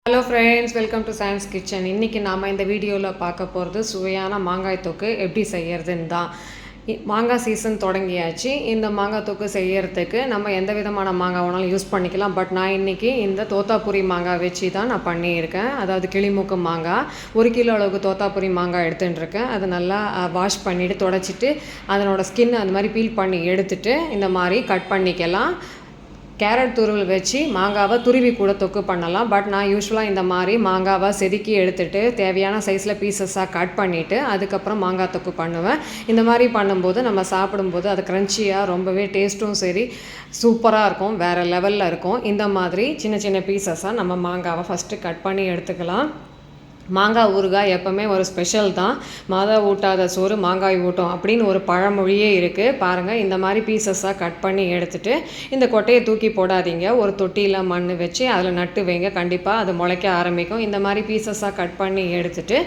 Hello friends, welcome to science kitchen. இன்றைக்கி நாம் இந்த வீடியோவில் பார்க்க போகிறது சுவையான மாங்காய் தொக்கு எப்படி செய்கிறதுன்னு தான். மாங்காய் சீசன் தொடங்கியாச்சு. இந்த மாங்காய் தொக்கு செய்கிறதுக்கு நம்ம எந்த விதமான மாங்காய் வேணாலும் யூஸ் பண்ணிக்கலாம். பட் நான் இன்றைக்கி இந்த தோத்தாபுரி மாங்காய் வச்சு தான் நான் பண்ணியிருக்கேன். அதாவது கிளிமூக்கு மாங்காய் 1 கிலோ அளவுக்கு தோத்தாபுரி மாங்காய் எடுத்துட்டுருக்கேன். அதை நல்லா வாஷ் பண்ணிவிட்டு தொடச்சிட்டு அதனோட ஸ்கின் அந்த மாதிரி பீல் பண்ணி எடுத்துகிட்டு இந்த மாதிரி கட் பண்ணிக்கலாம். கேரட் துருவல் வச்சு மாங்காவை துருவி கூட தொக்கு பண்ணலாம். பட் நான் யூஸ்வலாக இந்த மாதிரி மாங்காவை செதுக்கி எடுத்துகிட்டு தேவையான சைஸில் பீசஸாக கட் பண்ணிவிட்டு அதுக்கப்புறம் மாங்காய் தொக்கு பண்ணுவேன். இந்த மாதிரி பண்ணும்போது நம்ம சாப்பிடும்போது அது க்ரன்ச்சியாக ரொம்பவே டேஸ்ட்டும் சரி சூப்பராக இருக்கும், வேறு லெவலில் இருக்கும். இந்த மாதிரி சின்ன சின்ன பீசஸாக நம்ம மாங்காவை ஃபஸ்ட்டு கட் பண்ணி எடுத்துக்கலாம். மாங்காய் ஊறுகாய் எப்போவுமே ஒரு ஸ்பெஷல் தான். மாதா ஊட்டாத சோறு மாங்காய் ஊட்டும் அப்படின்னு ஒரு பழமொழியே இருக்குது. பாருங்கள், இந்த மாதிரி பீசஸாக கட் பண்ணி எடுத்துகிட்டு இந்த கொட்டையை தூக்கி போடாதீங்க. ஒரு தொட்டியில் மண் வச்சு அதில் நட்டு வைங்க, கண்டிப்பாக அது முளைக்க ஆரம்பிக்கும். இந்த மாதிரி பீசஸாக கட் பண்ணி எடுத்துகிட்டு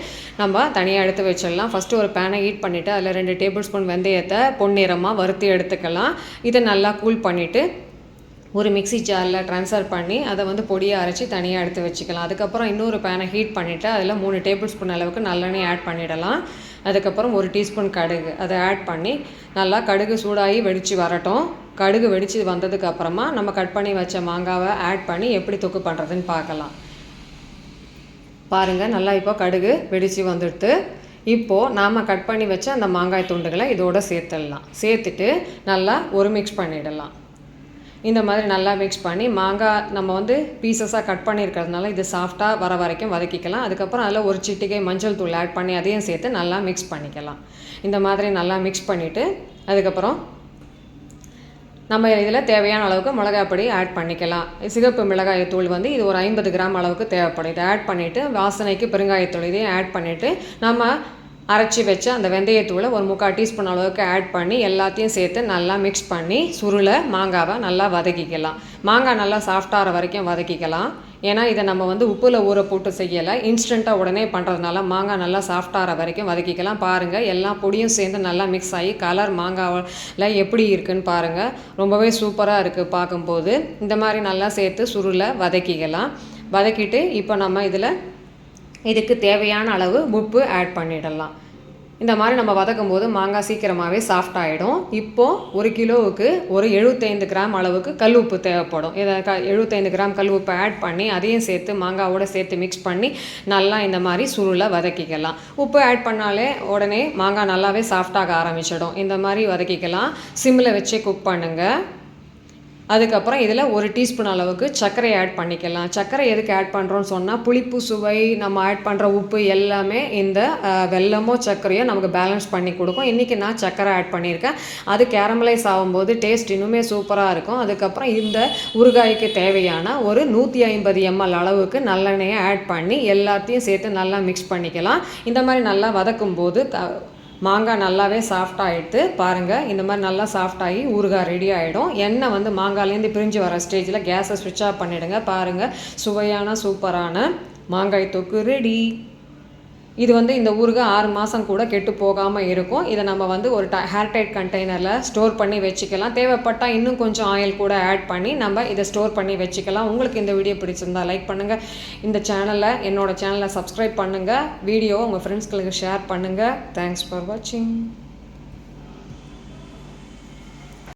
நம்ம தனியாக எடுத்து வச்சிடலாம். ஃபஸ்ட்டு ஒரு பேனை ஹீட் பண்ணிவிட்டு அதில் 2 டேபிள் ஸ்பூன் வெந்தயத்தை பொன்னிறமாக வறுத்து எடுத்துக்கலாம். இதை நல்லா கூல் பண்ணிவிட்டு ஒரு மிக்சி ஜாரில் ட்ரான்ஸ்ஃபர் பண்ணி அதை பொடியாக அரைச்சி தனியாக எடுத்து வச்சுக்கலாம். அதுக்கப்புறம் இன்னொரு பேனை ஹீட் பண்ணிவிட்டு அதில் 3 டேபிள் ஸ்பூன் அளவுக்கு நல்லெண்ணெய் ஆட் பண்ணிடலாம். அதுக்கப்புறம் 1 டீஸ்பூன் கடுகு அதை ஆட் பண்ணி நல்லா கடுகு சூடாகி வெடித்து வரட்டும். கடுகு வெடித்து வந்ததுக்கப்புறமா நம்ம கட் பண்ணி வச்ச மாங்காவை ஆட் பண்ணி எப்படி தொக்கு பண்ணுறதுன்னு பார்க்கலாம். பாருங்கள், நல்லா இப்போ கடுகு வெடித்து வந்துடுது. இப்போது நாம் கட் பண்ணி வச்ச அந்த மாங்காய் துண்டுகளை இதோடு சேர்த்துடலாம். சேர்த்துட்டு நல்லா ஒரு மிக்ஸ் பண்ணிடலாம். இந்த மாதிரி நல்லா மிக்ஸ் பண்ணி மாங்காய் நம்ம பீசஸாக கட் பண்ணியிருக்கிறதுனால இது சாஃப்டாக வர வரைக்கும் வதக்கிக்கலாம். அதுக்கப்புறம் அதில் ஒரு சிட்டிகை மஞ்சள் தூள் ஆட் பண்ணி அதையும் சேர்த்து நல்லா மிக்ஸ் பண்ணிக்கலாம். இந்த மாதிரி நல்லா மிக்ஸ் பண்ணிவிட்டு அதுக்கப்புறம் நம்ம இதில் தேவையான அளவுக்கு மிளகாய் பொடி ஆட் பண்ணிக்கலாம். சிகப்பு மிளகாய் தூள் இது ஒரு 50 கிராம் அளவுக்கு தேவைப்படும். இதை ஆட் பண்ணிவிட்டு வாசனைக்கு பெருங்காயத்தூள் இதையும் ஆட் பண்ணிவிட்டு நம்ம அரைச்சி வச்ச அந்த வெந்தயத்தூளை ஒரு 3/4 டீஸ்பூன் அளவுக்கு ஆட் பண்ணி எல்லாத்தையும் சேர்த்து நல்லா மிக்ஸ் பண்ணி சுருளை மாங்காவை நல்லா வதக்கிக்கலாம். மாங்காய் நல்லா சாஃப்டாகிற வரைக்கும் வதக்கிக்கலாம். ஏன்னா இதை நம்ம உப்பில் ஊற போட்டு செய்யலை, இன்ஸ்டண்ட்டாக உடனே பண்ணுறதுனால மாங்காய் நல்லா சாஃப்டாகிற வரைக்கும் வதக்கிக்கலாம். பாருங்கள், எல்லா பொடியும் சேர்ந்து நல்லா மிக்ஸ் ஆகி கலர் மாங்காவில் எப்படி இருக்குதுன்னு பாருங்கள். ரொம்பவே சூப்பராக இருக்குது பார்க்கும்போது. இந்த மாதிரி நல்லா சேர்த்து சுருளை வதக்கிக்கலாம். வதக்கிட்டு இப்போ நம்ம இதுக்கு தேவையான அளவு உப்பு ஆட் பண்ணிடலாம். இந்த மாதிரி நம்ம வதக்கும் போது மாங்காய் சீக்கிரமாகவே சாஃப்ட் ஆகிடும். இப்போது 1 கிலோவுக்கு ஒரு 75 கிராம் அளவுக்கு கல் உப்பு தேவைப்படும். இதை 75 கிராம் கல் உப்பு ஆட் பண்ணி அதையும் சேர்த்து மாங்காவோடு சேர்த்து மிக்ஸ் பண்ணி நல்லா இந்த மாதிரி சுருளை வதக்கிக்கலாம். உப்பு ஆட் பண்ணாலே உடனே மாங்காய் நல்லாவே சாஃப்டாக ஆரம்பிச்சிடும். இந்த மாதிரி வதக்கிக்கலாம். சிம்மில் வச்சு குக் பண்ணுங்கள். அதுக்கப்புறம் இதில் 1 டீஸ்பூன் அளவுக்கு சர்க்கரை ஆட் பண்ணிக்கலாம். சர்க்கரை எதுக்கு ஆட் பண்ணுறோன்னு சொன்னால் புளிப்பு சுவை நம்ம ஆட் பண்ணுற உப்பு எல்லாமே இந்த வெல்லமோ சர்க்கரையோ நமக்கு பேலன்ஸ் பண்ணி கொடுக்கும். இன்றைக்கி நான் சர்க்கரை ஆட் பண்ணியிருக்கேன். அது கேரமலைஸ் ஆகும்போது டேஸ்ட் இன்னுமே சூப்பராக இருக்கும். அதுக்கப்புறம் இந்த ஊறுகாய்க்கு தேவையான ஒரு 150 ml அளவுக்கு நல்லெண்ணெயை ஆட் பண்ணி எல்லாத்தையும் சேர்த்து நல்லா மிக்ஸ் பண்ணிக்கலாம். இந்த மாதிரி நல்லா வதக்கும்போது மாங்காய் நல்லாவே சாஃப்டாகிடுது. பாருங்கள், இந்த மாதிரி நல்லா சாஃப்டாகி ஊறுகாய் ரெடி ஆகிடும். எண்ணெய் மாங்காய்லேருந்து பிரிஞ்சு வர ஸ்டேஜில் கேஸை ஸ்விட்ச் ஆஃப் பண்ணிவிடுங்க. பாருங்கள், சுவையான சூப்பரான மாங்காய் தொக்கு ரெடி. இது இந்த ஊறுகாய் 6 மாதம் கூட கெட்டு போகாமல் இருக்கும். இதை நம்ம ஒரு ஏர்டைட் கண்டெய்னரில் ஸ்டோர் பண்ணி வச்சுக்கலாம். தேவைப்பட்டால் இன்னும் கொஞ்சம் ஆயில் கூட ஆட் பண்ணி நம்ம இதை ஸ்டோர் பண்ணி வச்சுக்கலாம். உங்களுக்கு இந்த வீடியோ பிடிச்சிருந்தா லைக் பண்ணுங்கள். என்னோட சேனலை சப்ஸ்கிரைப் பண்ணுங்கள். வீடியோவை உங்கள் ஃப்ரெண்ட்ஸ்களுக்கு ஷேர் பண்ணுங்கள். தேங்க்ஸ் ஃபார் வாட்சிங்.